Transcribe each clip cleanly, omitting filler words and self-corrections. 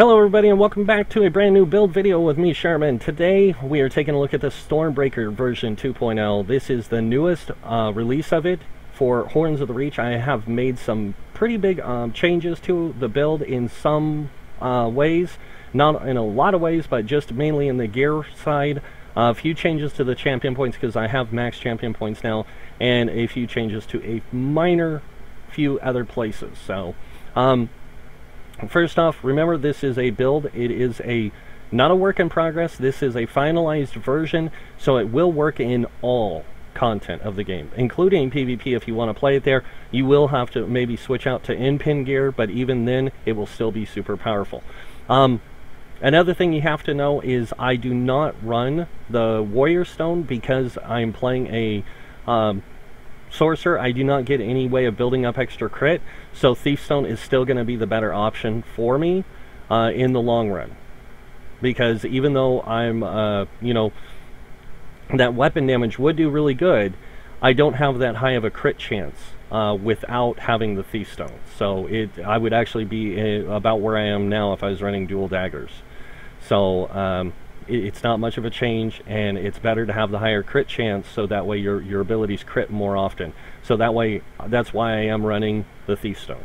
Hello everybody and welcome back to a brand new build video with me, Sherman. Today we are taking a look at the Stormbreaker version 2.0. This is the newest release of it for Horns of the Reach. I have made some pretty big changes to the build in some ways. Not in a lot of ways, but just mainly in the gear side. A few changes to the champion points because I have max champion points now, and a few changes to a minor few other places. So, first off, remember this is a build. It is not a work in progress. This is a finalized version, so it will work in all content of the game, including PvP. If you want to play it there, you will have to maybe switch out to in-pin gear, but even then, it will still be super powerful. Another thing you have to know is I do not run the Warrior Stone because I'm playing a Sorcerer. I do not get any way of building up extra crit, so Thief Stone is still going to be the better option for me in the long run. Because even though I'm, you know, that weapon damage would do really good, I don't have that high of a crit chance without having the Thief Stone. So I would actually be about where I am now if I was running dual daggers. So it's not much of a change, and it's better to have the higher crit chance, so that way your abilities crit more often. So that way, that's why I am running the Thief Stone.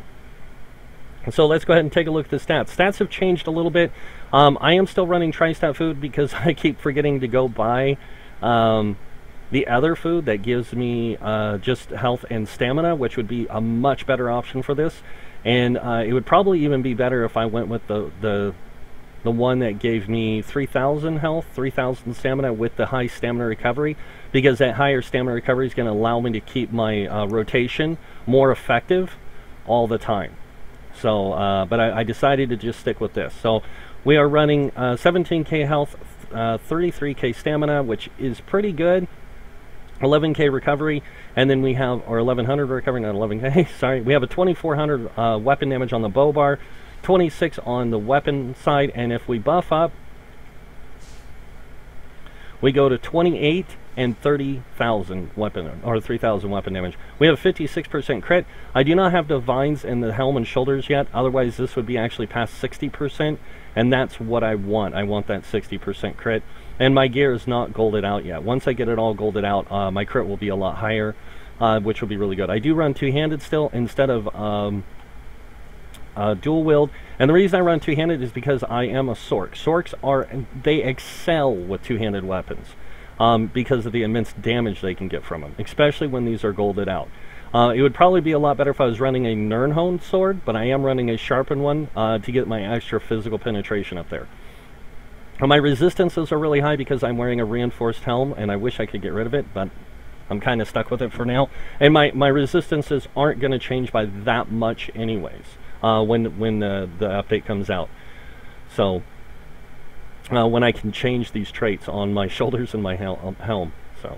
So let's go ahead and take a look at the stats. Stats have changed a little bit. I am still running Tri-Stat food because I keep forgetting to go buy the other food that gives me just health and stamina, which would be a much better option for this. And it would probably even be better if I went with the one that gave me 3,000 health, 3,000 stamina with the high stamina recovery, because that higher stamina recovery is going to allow me to keep my rotation more effective all the time. So, but I decided to just stick with this. So we are running 17k health, 33k stamina, which is pretty good. 11k recovery, and then we have, or 1100 recovery, not 11k, sorry. We have a 2400 weapon damage on the bow bar, 26 on the weapon side, and if we buff up, we go to 28 and 30,000 weapon, or 3,000 weapon damage. We have 56% crit. I do not have divines in the helm and shoulders yet, otherwise this would be actually past 60%, and that's what I want. I want that 60% crit, and my gear is not golded out yet. Once I get it all golded out, my crit will be a lot higher, which will be really good. I do run two-handed still instead of dual wield, and the reason I run two-handed is because I am a Sorc. Sorcs they excel with two-handed weapons because of the immense damage they can get from them, especially when these are golded out. It would probably be a lot better if I was running a Nirnhone sword, but I am running a sharpened one to get my extra physical penetration up there. My resistances are really high because I'm wearing a reinforced helm, and I wish I could get rid of it, but I'm kind of stuck with it for now. And my resistances aren't going to change by that much anyways when the update comes out. So when I can change these traits on my shoulders and my helm. So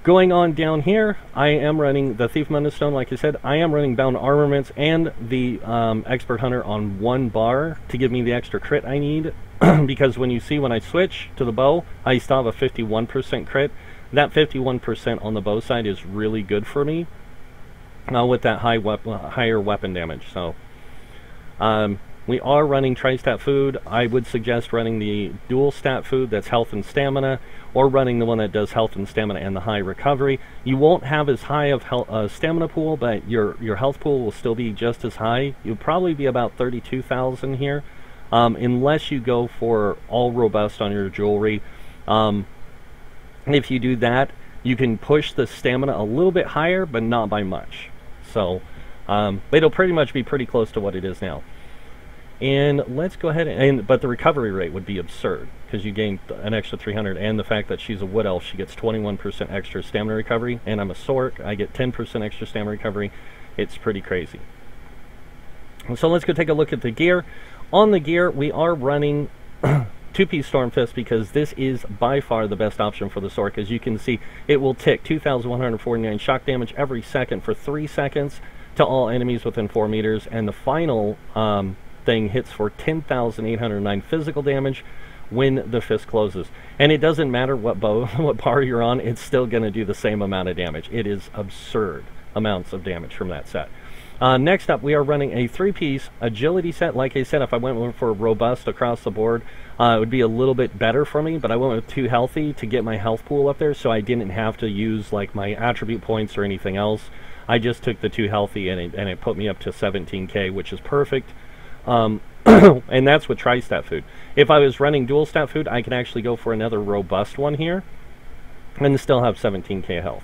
going on down here, I am running the Thief Stone, like I said. I am running Bound Armaments and the Expert Hunter on one bar to give me the extra crit I need. Because when you see when I switch to the bow, I still have a 51% crit. That 51% on the bow side is really good for me with that higher weapon damage. So we are running Tri-Stat food. I would suggest running the dual stat food that's health and stamina, or running the one that does health and stamina and the high recovery. You won't have as high of stamina pool, but your health pool will still be just as high. You'll probably be about 32,000 here. Unless you go for all robust on your jewelry. If you do that, you can push the stamina a little bit higher, but not by much. So, it'll pretty much be pretty close to what it is now. And let's go ahead but the recovery rate would be absurd, because you gain an extra 300, and the fact that she's a wood elf, she gets 21% extra stamina recovery, and I'm a Sorc, I get 10% extra stamina recovery. It's pretty crazy. So let's go take a look at the gear. On the gear, we are running two-piece Stormfist because this is by far the best option for the Sorc. As you can see, it will tick 2,149 shock damage every second for 3 seconds to all enemies within 4 meters, and the final thing hits for 10,809 physical damage when the fist closes. And it doesn't matter what bar you're on, it's still going to do the same amount of damage. It is absurd amounts of damage from that set. Next up, we are running a 3-piece agility set. Like I said, if I went for robust across the board, it would be a little bit better for me, but I went with 2 healthy to get my health pool up there, so I didn't have to use like my attribute points or anything else. I just took the 2 healthy, and it put me up to 17k, which is perfect. And that's with tri-stat food. If I was running dual stat food, I could actually go for another robust one here and still have 17k health.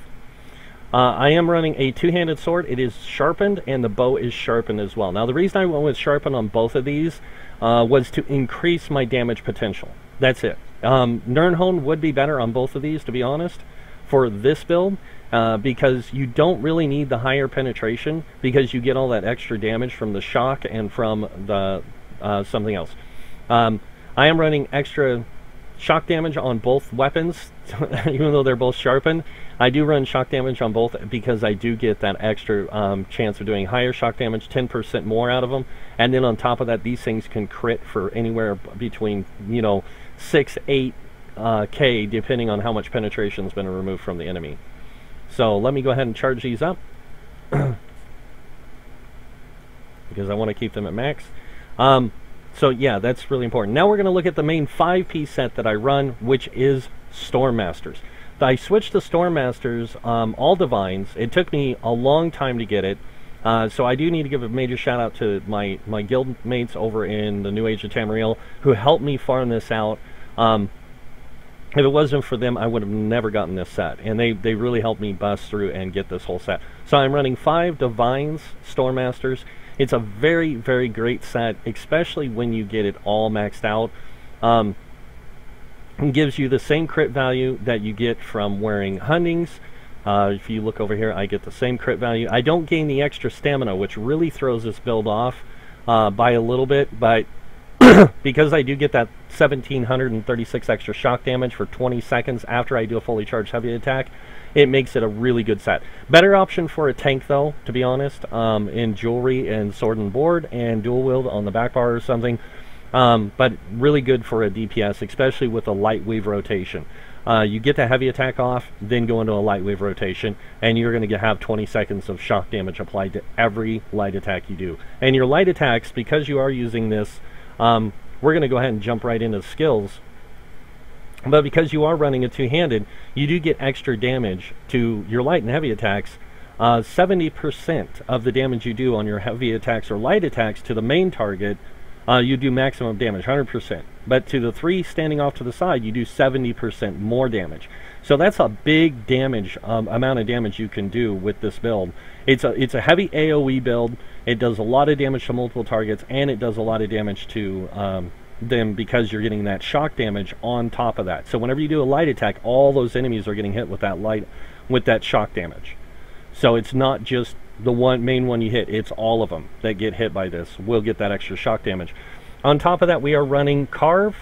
I am running a 2-handed sword. It is sharpened, and the bow is sharpened as well. Now, the reason I went with sharpened on both of these was to increase my damage potential. That's it. Nirnhone would be better on both of these, to be honest, for this build, because you don't really need the higher penetration, because you get all that extra damage from the shock and from the something else. I am running extra shock damage on both weapons, even though they're both sharpened. I do run shock damage on both because I do get that extra chance of doing higher shock damage, 10% more out of them. And then on top of that, these things can crit for anywhere between, you know, 6-8k, depending on how much penetration has been removed from the enemy. So let me go ahead and charge these up because I want to keep them at max. So yeah, that's really important. Now we're going to look at the main 5-piece set that I run, which is Storm Masters. I switched to Storm Masters, all Divines. It took me a long time to get it, so I do need to give a major shout out to my guild mates over in the New Age of Tamriel who helped me farm this out. If it wasn't for them, I would have never gotten this set, and they really helped me bust through and get this whole set. So I'm running 5 Divines Storm Masters. It's a very, very great set, especially when you get it all maxed out. It gives you the same crit value that you get from wearing Huntings. If you look over here, I get the same crit value. I don't gain the extra stamina, which really throws this build off by a little bit, but because I do get that 1736 extra shock damage for 20 seconds after I do a fully charged heavy attack, it makes it a really good set. Better option for a tank, though, to be honest, in jewelry and sword and board and dual wield on the back bar or something. But really good for a DPS, especially with a light wave rotation. You get the heavy attack off, then go into a light wave rotation, and you're going to have 20 seconds of shock damage applied to every light attack you do. And your light attacks, because you are using this, we're going to go ahead and jump right into the skills. But because you are running a 2-handed, you do get extra damage to your light and heavy attacks. 70% of the damage you do on your heavy attacks or light attacks to the main target, you do maximum damage, 100%. But to the 3 standing off to the side, you do 70% more damage. So that's a big damage, amount of damage you can do with this build. It's a heavy AoE build. It does a lot of damage to multiple targets, and it does a lot of damage to them because you're getting that shock damage on top of that. So whenever you do a light attack, all those enemies are getting hit with that shock damage. So it's not just the main one you hit, it's all of them that get hit by this will get that extra shock damage. On top of that, we are running Carve,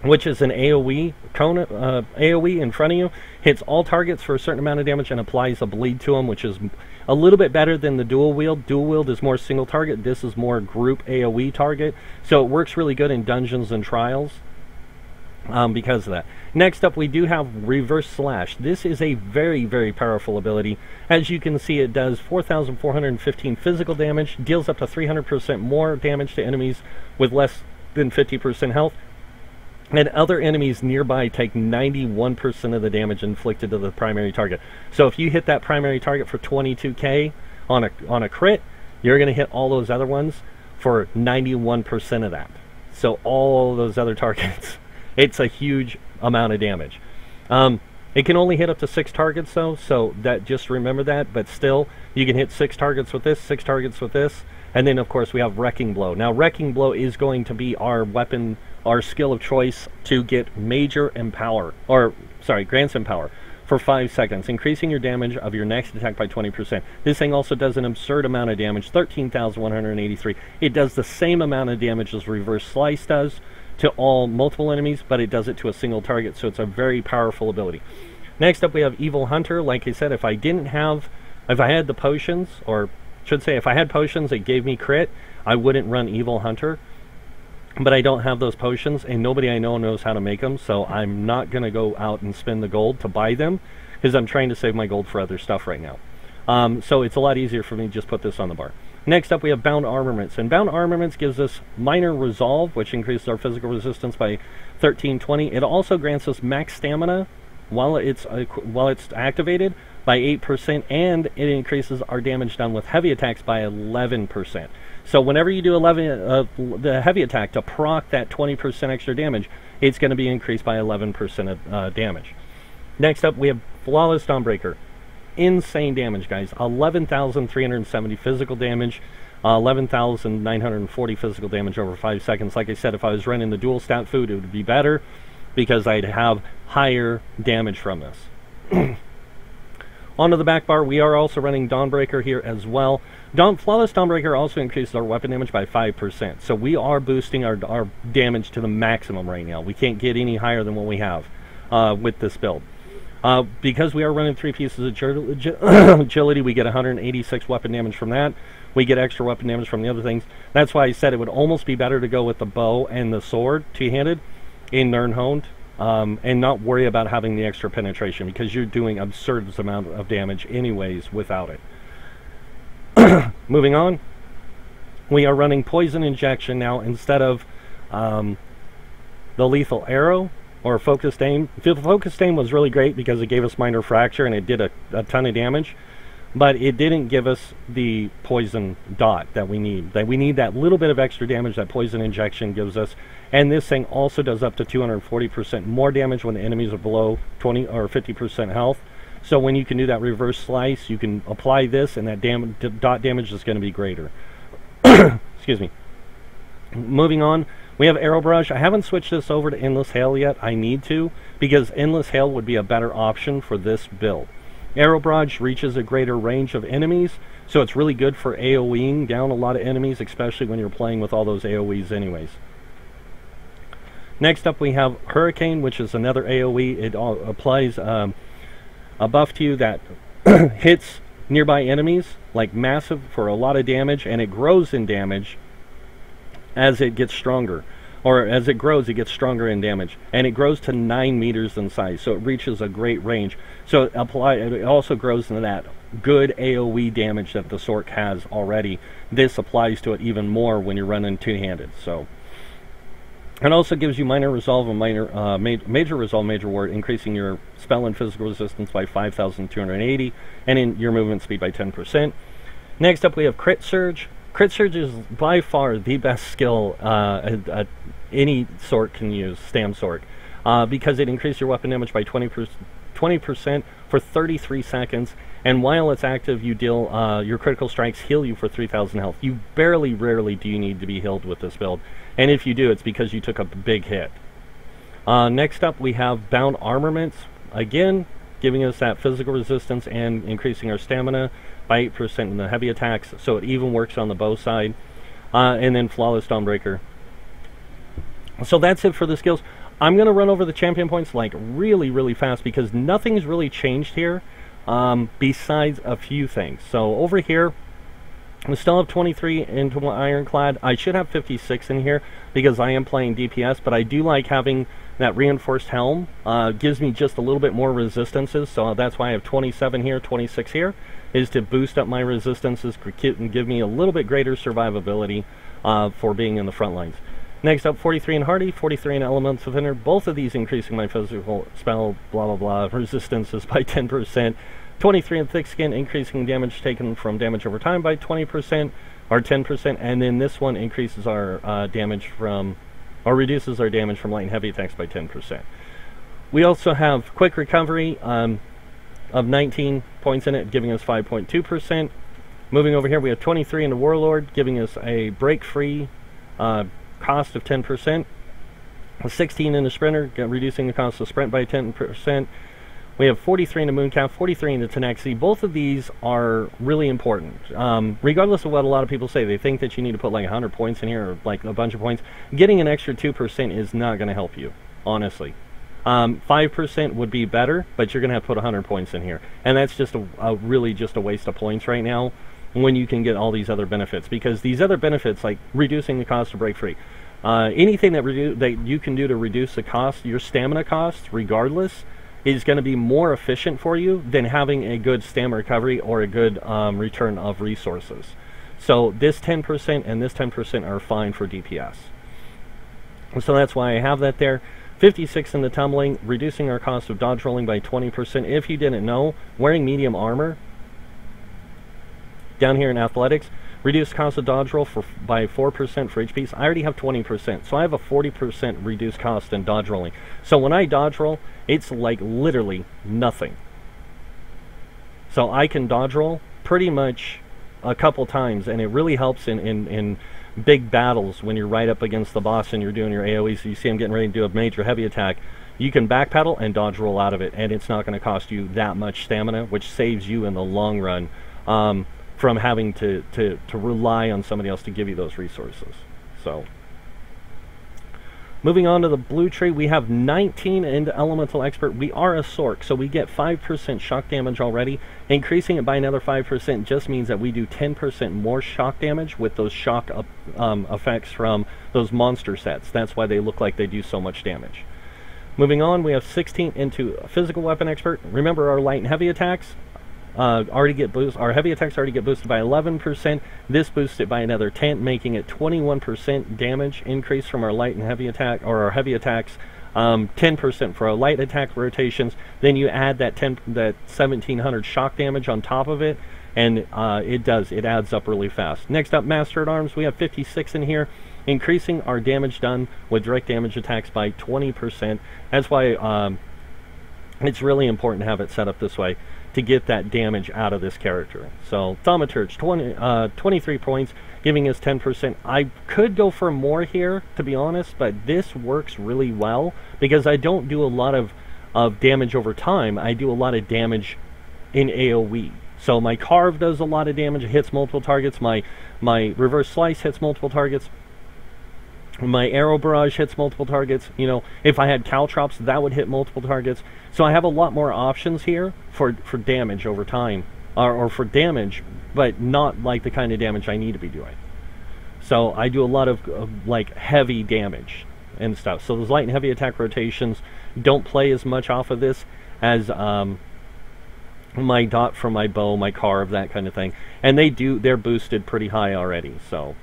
which is an AoE cone, AoE in front of you, hits all targets for a certain amount of damage and applies a bleed to them, which is a little bit better than the dual wield. Dual wield is more single target, this is more group AoE target, so it works really good in dungeons and trials. Because of that. Next up, we do have Reverse Slash. This is a very, very powerful ability. As you can see, it does 4,415 physical damage, deals up to 300% more damage to enemies with less than 50% health, and other enemies nearby take 91% of the damage inflicted to the primary target. So if you hit that primary target for 22k on a crit, you're going to hit all those other ones for 91% of that. So all those other targets. It's a huge amount of damage. It can only hit up to 6 targets though, so that just remember that, but still, you can hit 6 targets with this, 6 targets with this, and then of course we have Wrecking Blow. Now Wrecking Blow is going to be our weapon, our skill of choice to get Major Empower, or sorry, Grants Empower for 5 seconds, increasing your damage of your next attack by 20%. This thing also does an absurd amount of damage, 13,183. It does the same amount of damage as Reverse Slice does, to all multiple enemies, but it does it to a single target, so it's a very powerful ability. Next up, we have Evil Hunter. Like I said, if I had the potions, or should say if I had potions that gave me crit, I wouldn't run Evil Hunter, but I don't have those potions, and nobody I know knows how to make them, so I'm not going to go out and spend the gold to buy them, because I'm trying to save my gold for other stuff right now. So it's a lot easier for me to just put this on the bar. Next up, we have Bound Armaments, and Bound Armaments gives us Minor Resolve, which increases our physical resistance by 1320. It also grants us max stamina while it's activated by 8%, and it increases our damage done with heavy attacks by 11%. So whenever you do the heavy attack to proc that 20% extra damage, it's going to be increased by 11% of damage. Next up, we have Flawless Dawnbreaker. Insane damage, guys. 11,370 physical damage, 11,940 physical damage over 5 seconds. Like I said, if I was running the dual stat food, it would be better because I'd have higher damage from this. Onto the back bar, we are also running Dawnbreaker here as well. Flawless Dawnbreaker also increases our weapon damage by 5%. So we are boosting our damage to the maximum right now. We can't get any higher than what we have with this build. Because we are running 3 pieces of agility, we get 186 weapon damage from that. We get extra weapon damage from the other things. That's why I said it would almost be better to go with the bow and the sword, two-handed, in Nirnhoned, and not worry about having the extra penetration, because you're doing absurd amount of damage anyways without it. Moving on, we are running Poison Injection now instead of the Lethal Arrow or Focused Aim. Focused Aim was really great because it gave us Minor Fracture and it did a ton of damage, but it didn't give us the Poison Dot that we need. We need that little bit of extra damage that Poison Injection gives us, and this thing also does up to 240% more damage when the enemies are below 20 or 50% health. So when you can do that reverse slice, you can apply this, and that dot damage is going to be greater. Excuse me. Moving on, we have Arrow Barrage. I haven't switched this over to Endless Hail yet. I need to, because Endless Hail would be a better option for this build. Arrow Barrage reaches a greater range of enemies, so it's really good for AoEing down a lot of enemies, especially when you're playing with all those AoEs anyways. Next up, we have Hurricane, which is another AoE. It applies a buff to you that hits nearby enemies, like massive, for a lot of damage, and it grows in damage as it gets stronger, or as it grows, it gets stronger in damage, and it grows to 9 meters in size, so it reaches a great range. So it also grows into that good AoE damage that the Sorc has already. This applies to it even more when you're running two-handed. So it also gives you Minor Resolve and Major Resolve, Major Ward, increasing your spell and physical resistance by 5,280, and in your movement speed by 10%. Next up, we have Crit Surge. Crit Surge is by far the best skill any Sorc can use, Stam Sorc, because it increases your weapon damage by 20% for 33 seconds, and while it's active, you deal your critical strikes heal you for 3,000 health. You rarely do you need to be healed with this build, and if you do, it's because you took a big hit. Next up, we have Bound Armaments, again giving us that physical resistance and increasing our stamina by 8% in the heavy attacks, so it even works on the bow side. And then Flawless Dawnbreaker. So that's it for the skills. I'm going to run over the champion points like really fast, because nothing's really changed here besides a few things. So over here, we still have 23 into Ironclad. I should have 56 in here because I am playing DPS, but I do like having that reinforced helm. Gives me just a little bit more resistances, so that's why I have 27 here, 26 here, is to boost up my resistances and give me a little bit greater survivability for being in the front lines. Next up, 43 in Hardy, 43 in Elements of Inner, both of these increasing my physical spell, blah blah blah, resistances by 10%. 23 in Thick Skin, increasing damage taken from damage over time by 20%, or 10%, and then this one increases our damage from, or reduces our damage from light and heavy attacks by 10%. We also have Quick Recovery of 19 points in it, giving us 5.2%. Moving over here, we have 23 in the Warlord, giving us a break-free cost of 10%. 16 in the Sprinter, reducing the cost of sprint by 10%. We have 43 in the Mooncalf, 43 in the Tenaxi. Both of these are really important. Regardless of what a lot of people say, they think that you need to put like 100 points in here, or like a bunch of points. Getting an extra 2% is not going to help you, honestly. 5% would be better, but you're going to have to put 100 points in here. And that's just really just a waste of points right now when you can get all these other benefits. Because these other benefits, like reducing the cost of break free, anything that you can do to reduce the cost, your stamina cost, regardless, is going to be more efficient for you than having a good stamina recovery or a good return of resources. So this 10% and this 10% are fine for DPS. So that's why I have that there. 56 in the tumbling, reducing our cost of dodge rolling by 20%. If you didn't know, wearing medium armor down here in athletics, reduced cost of dodge roll by 4% for each piece. I already have 20%, so I have a 40% reduced cost in dodge rolling. So when I dodge roll, it's like literally nothing. So I can dodge roll pretty much a couple times, and it really helps in big battles when you're right up against the boss and you're doing your AoE. So you see him getting ready to do a major heavy attack. You can backpedal and dodge roll out of it, and it's not going to cost you that much stamina, which saves you in the long run from having to rely on somebody else to give you those resources. So, moving on to the blue tree, we have 19 into Elemental Expert. We are a Sorc, so we get 5% shock damage already. Increasing it by another 5% just means that we do 10% more shock damage with those shock effects from those monster sets. That's why they look like they do so much damage. Moving on, we have 16 into Physical Weapon Expert. Remember, our light and heavy attacks already get boosted. Our heavy attacks already get boosted by 11%. This boosts it by another 10, making it 21% damage increase from our light and heavy attack, or our heavy attacks. 10% for our light attack rotations. Then you add that 1700 shock damage on top of it, and it adds up really fast. Next up, Master at Arms. We have 56 in here, increasing our damage done with direct damage attacks by 20%. That's why it's really important to have it set up this way to get that damage out of this character. So Thaumaturge, 23 points, giving us 10%. I could go for more here, to be honest, but this works really well because I don't do a lot of damage over time. I do a lot of damage in AoE. So my Carve does a lot of damage, it hits multiple targets. My Reverse Slice hits multiple targets. My Arrow Barrage hits multiple targets. You know, if I had Caltrops, that would hit multiple targets. So I have a lot more options here for damage over time, or for damage, but not like the kind of damage I need to be doing. So I do a lot of like heavy damage and stuff. So those light and heavy attack rotations don't play as much off of this as my dot from my bow, my Carve, that kind of thing. And they're boosted pretty high already. So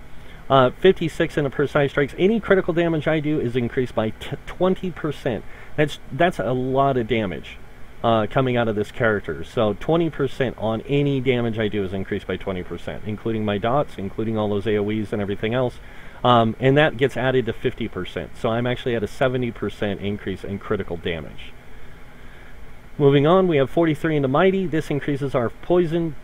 56 in a precise strikes. Any critical damage I do is increased by 20%. That's a lot of damage coming out of this character. So 20% on any damage I do is increased by 20%, including my dots, including all those AoEs and everything else. And that gets added to 50%. So I'm actually at a 70% increase in critical damage. Moving on, we have 43 into Mighty. This increases our poison,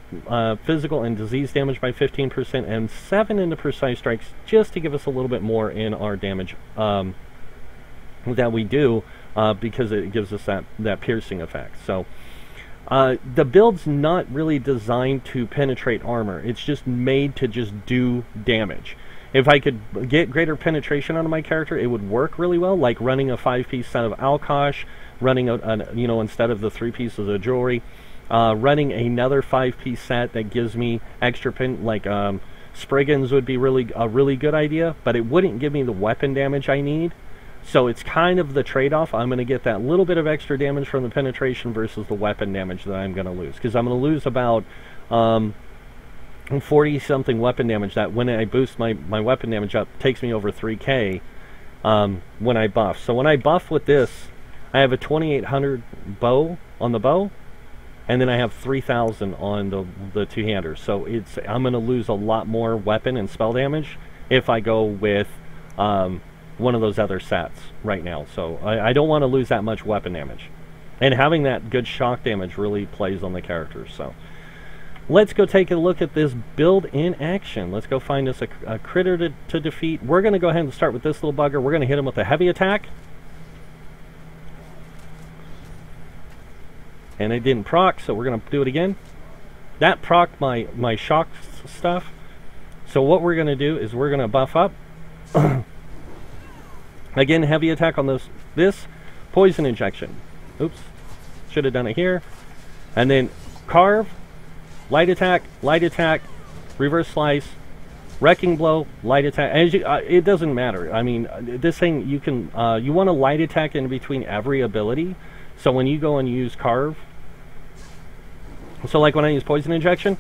physical, and disease damage by 15%, and 7 into Precise Strikes, just to give us a little bit more in our damage that we do, because it gives us that piercing effect. So the build's not really designed to penetrate armor. It's just made to just do damage. If I could get greater penetration out of my character, it would work really well, like running a 5-piece set of Alkosh, running instead of the 3 pieces of jewelry, running another 5-piece set that gives me extra Spriggans would be a really good idea, but it wouldn't give me the weapon damage I need. So it's kind of the trade-off. I'm going to get that little bit of extra damage from the penetration versus the weapon damage that I'm going to lose, because I'm going to lose about 40-something weapon damage. That when I boost my weapon damage up, takes me over 3k when I buff. So when I buff with this, I have a 2800 bow on the bow, and then I have 3000 on the two-handers. So I'm going to lose a lot more weapon and spell damage if I go with one of those other sets right now. So I don't want to lose that much weapon damage. And having that good shock damage really plays on the character. So let's go take a look at this build in action. Let's go find us a critter to defeat. We're going to go ahead and start with this little bugger. We're going to hit him with a heavy attack. And it didn't proc, so we're going to do it again. That procced my shock stuff. So what we're going to do is we're going to buff up. Again, heavy attack on this poison injection. Oops, should have done it here. And then Carve, light attack, reverse slice, wrecking blow, light attack. As it doesn't matter. I mean, this thing you want to light attack in between every ability, So when you go and use carve, so like when I use poison injection,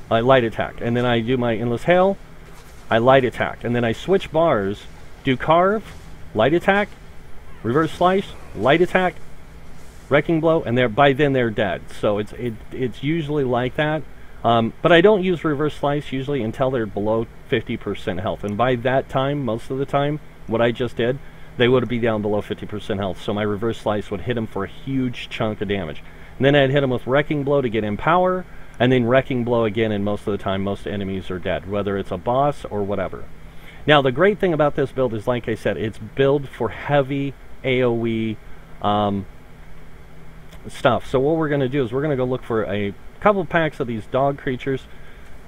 I light attack, and then I do my endless hail, I light attack, and then I switch bars, do carve, light attack, reverse slice, light attack, wrecking blow, and by then they're dead. So it's usually like that. But I don't use reverse slice usually until they're below 50% health, and by that time, most of the time, what I just did, they would be down below 50% health. So my reverse slice would hit them for a huge chunk of damage. And then I'd hit them with wrecking blow to get in power, and then wrecking blow again, and most of the time most enemies are dead, whether it's a boss or whatever. Now the great thing about this build is, like I said, it's built for heavy AoE stuff. So what we're going to do is we're going to go look for a couple packs of these dog creatures,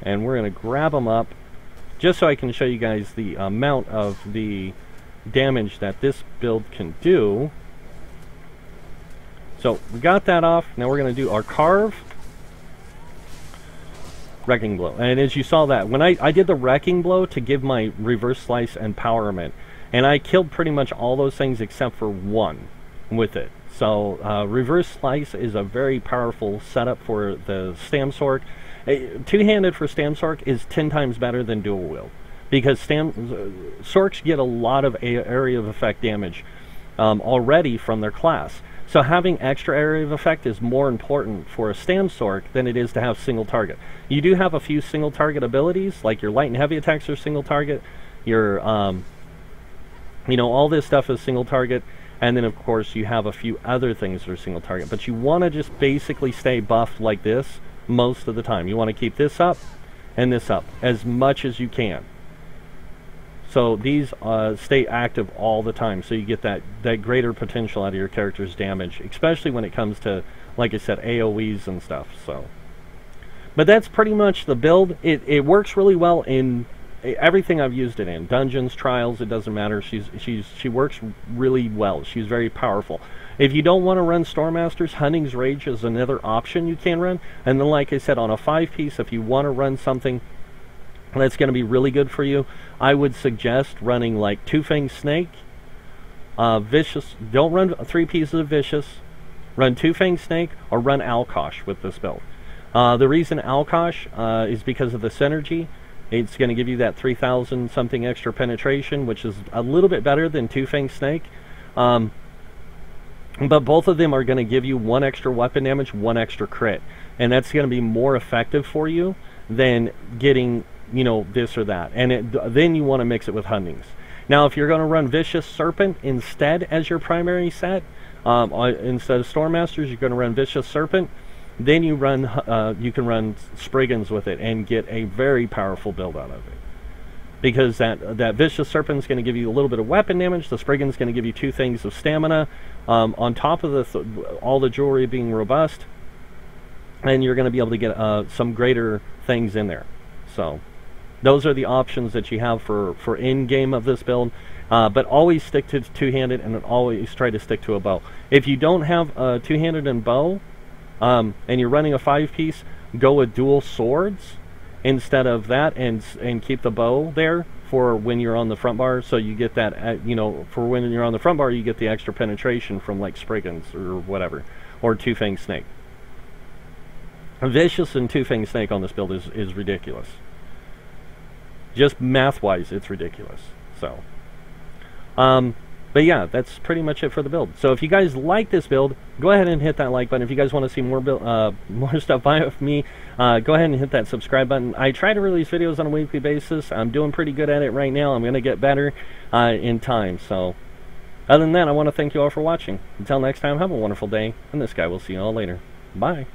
and we're going to grab them up just so I can show you guys the amount of the damage that this build can do. So we got that off. Now we're going to do our carve, wrecking blow, and as you saw that when I did the wrecking blow to give my reverse slice empowerment, and I killed pretty much all those things except for one with it. So reverse slice is a very powerful setup for the Stam Sorc. Two-handed for Stam Sorc is 10 times better than dual wield, because Sorcs get a lot of area of effect damage already from their class. So having extra area of effect is more important for a Stam Sorc than it is to have single target. You do have a few single target abilities, like your light and heavy attacks are single target, your you know, all this stuff is single target, and then of course you have a few other things that are single target. But you want to just basically stay buffed like this most of the time. You want to keep this up and this up as much as you can. So these stay active all the time, so you get that greater potential out of your character's damage, especially when it comes to, like I said, AoEs and stuff. So, but that's pretty much the build. It works really well in everything I've used it in. Dungeons, trials, it doesn't matter. She works really well. She's very powerful. If you don't want to run Stormmasters, Hunting's Rage is another option you can run. And then, like I said, on a 5-piece, if you want to run something that's going to be really good for you, I would suggest running like Two-Fang Snake, Vicious. Don't run 3 pieces of Vicious. Run Two-Fang Snake or run Alkosh with this build. The reason Alkosh is because of the synergy. It's going to give you that 3,000 something extra penetration, which is a little bit better than Two-Fang Snake. But both of them are going to give you 1 extra weapon damage, 1 extra crit. And that's going to be more effective for you than getting, you know, this or that. And then you want to mix it with Hunting's. Now, if you're going to run Vicious Serpent instead as your primary set, instead of Stormmasters, you're going to run Vicious Serpent. Then you can run Spriggans with it and get a very powerful build out of it. Because that Vicious Serpent is going to give you a little bit of weapon damage. The Spriggan's going to give you 2 things of stamina, on top of all the jewelry being robust. And you're going to be able to get some greater things in there. So those are the options that you have for in-game of this build. But always stick to two-handed, and always try to stick to a bow. If you don't have a two-handed and bow, and you're running a 5-piece, go with dual swords instead of that, and keep the bow there for when you're on the front bar, so you get that, you know, for when you're on the front bar, you get the extra penetration from like Spriggans or whatever, or Two-Fang Snake. Vicious and Two-Fang Snake on this build is ridiculous. Just math-wise, it's ridiculous. So, but yeah, that's pretty much it for the build. So if you guys like this build, go ahead and hit that like button. If you guys want to see more stuff by me, go ahead and hit that subscribe button. I try to release videos on a weekly basis. I'm doing pretty good at it right now. I'm going to get better in time. So other than that, I want to thank you all for watching. Until next time, have a wonderful day, and this guy will see you all later. Bye.